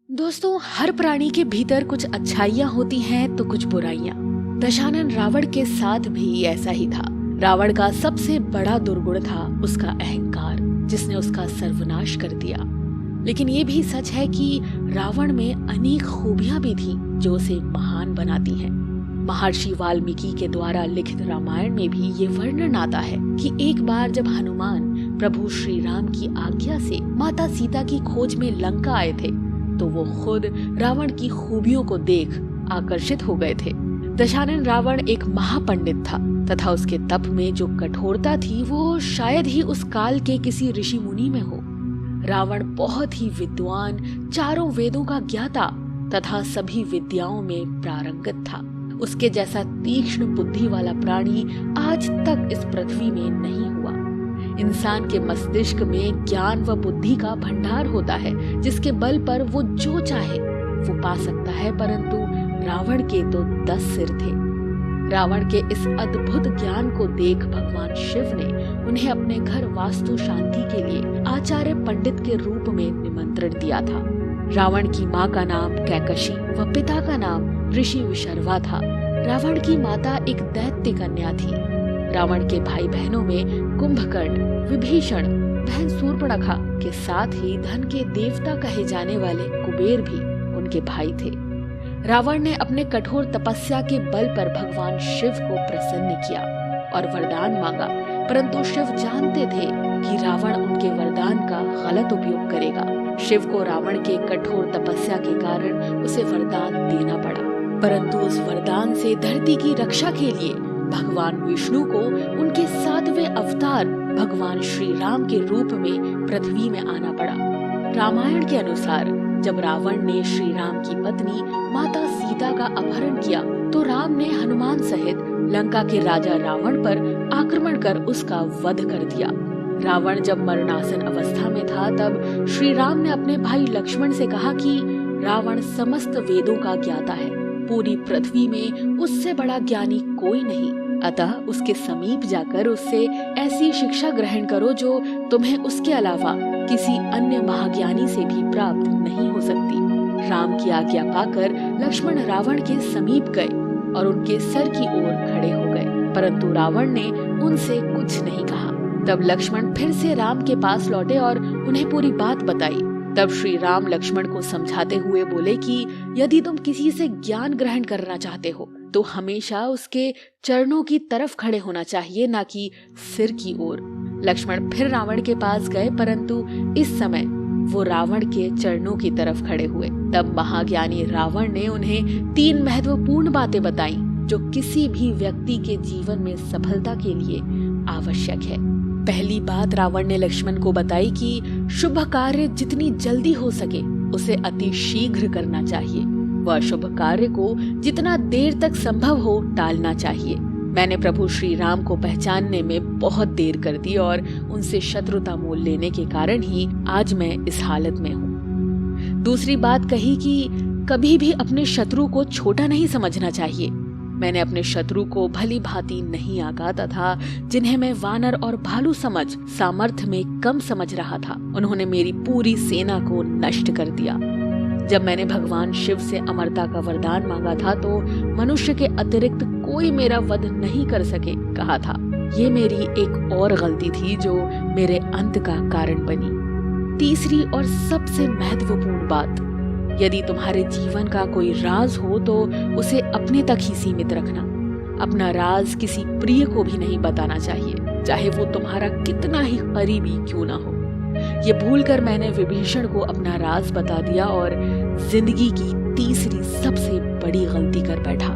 दोस्तों, हर प्राणी के भीतर कुछ अच्छाइयाँ होती हैं तो कुछ बुराइयाँ। दशानन रावण के साथ भी ऐसा ही था। रावण का सबसे बड़ा दुर्गुण था उसका अहंकार, जिसने उसका सर्वनाश कर दिया। लेकिन ये भी सच है कि रावण में अनेक खूबियां भी थीं जो उसे महान बनाती हैं। महर्षि वाल्मीकि के द्वारा लिखित रामायण में भी ये वर्णन आता है कि एक बार जब हनुमान प्रभु श्री राम की आज्ञा से माता सीता की खोज में लंका आए थे तो वो खुद रावण की खूबियों को देख आकर्षित हो गए थे। दशानन रावण एक महापंडित था तथा उसके तप में जो कठोरता थी वो शायद ही उस काल के किसी ऋषि मुनि में हो। रावण बहुत ही विद्वान, चारों वेदों का ज्ञाता तथा सभी विद्याओं में पारंगत था। उसके जैसा तीक्ष्ण बुद्धि वाला प्राणी आज तक इस पृथ्वी में नहीं हुआ। इंसान के मस्तिष्क में ज्ञान व बुद्धि का भंडार होता है जिसके बल पर वो जो चाहे वो पा सकता है, परंतु रावण के तो 10 सिर थे। रावण के इस अद्भुत ज्ञान को देख भगवान शिव ने उन्हें अपने घर वास्तु शांति के लिए आचार्य पंडित के रूप में निमंत्रण दिया था। रावण की माँ का नाम कैकशी व पिता का नाम ऋषि विशर्वा था। रावण की माता एक दैत्य कन्या थी। रावण के भाई बहनों में कुंभकर्ण, विभीषण, बहन शूर्पणखा के साथ ही धन के देवता कहे जाने वाले कुबेर भी उनके भाई थे। रावण ने अपने कठोर तपस्या के बल पर भगवान शिव को प्रसन्न किया और वरदान मांगा, परंतु शिव जानते थे कि रावण उनके वरदान का गलत उपयोग करेगा। शिव को रावण के कठोर तपस्या के कारण उसे वरदान देना पड़ा, परंतु उस वरदान से धरती की रक्षा के लिए भगवान विष्णु को उनके 7वें अवतार भगवान श्री राम के रूप में पृथ्वी में आना पड़ा। रामायण के अनुसार जब रावण ने श्री राम की पत्नी माता सीता का अपहरण किया तो राम ने हनुमान सहित लंका के राजा रावण पर आक्रमण कर उसका वध कर दिया। रावण जब मरणासन अवस्था में था तब श्री राम ने अपने भाई लक्ष्मण से कहा कि रावण समस्त वेदों का ज्ञाता है, पूरी पृथ्वी में उससे बड़ा ज्ञानी कोई नहीं, अतः उसके समीप जाकर उससे ऐसी शिक्षा ग्रहण करो जो तुम्हें उसके अलावा किसी अन्य महाज्ञानी से भी प्राप्त नहीं हो सकती। राम की आज्ञा पाकर लक्ष्मण रावण के समीप गए और उनके सर की ओर खड़े हो गए, परंतु रावण ने उनसे कुछ नहीं कहा। तब लक्ष्मण फिर से राम के पास लौटे और उन्हें पूरी बात बताई। तब श्री राम लक्ष्मण को समझाते हुए बोले कि यदि तुम किसी से ज्ञान ग्रहण करना चाहते हो तो हमेशा उसके चरणों की तरफ खड़े होना चाहिए, ना कि सिर की ओर। लक्ष्मण फिर रावण के पास गए, परंतु इस समय वो रावण के चरणों की तरफ खड़े हुए। तब महाज्ञानी रावण ने उन्हें 3 महत्वपूर्ण बातें बताई जो किसी भी व्यक्ति के जीवन में सफलता के लिए आवश्यक है। पहली बात रावण ने लक्ष्मण को बताई कि शुभ कार्य जितनी जल्दी हो सके उसे अति शीघ्र करना चाहिए व अशुभ कार्य को जितना देर तक संभव हो टालना चाहिए। मैंने प्रभु श्री राम को पहचानने में बहुत देर कर दी और उनसे शत्रुता मोल लेने के कारण ही आज मैं इस हालत में हूँ। दूसरी बात कही कि कभी भी अपने शत्रु को छोटा नहीं समझना चाहिए। मैंने अपने शत्रु को भली भांति नहीं आंका तथा जिन्हें मैं वानर और भालू समझ सामर्थ्य में कम समझ रहा था, उन्होंने मेरी पूरी सेना को नष्ट कर दिया। जब मैंने भगवान शिव से अमरता का वरदान मांगा था तो मनुष्य के अतिरिक्त कोई मेरा वध नहीं कर सके कहा था। ये मेरी एक और गलती थी जो मेरे अंत का कारण बनी। तीसरी और सबसे महत्वपूर्ण बात, यदि तुम्हारे जीवन का कोई राज हो तो उसे अपने तक ही सीमित रखना। अपना राज किसी प्रिय को भी नहीं बताना चाहिए, चाहे वो तुम्हारा कितना ही करीबी क्यों ना हो। ये भूलकर मैंने विभीषण को अपना राज बता दिया और जिंदगी की तीसरी सबसे बड़ी गलती कर बैठा।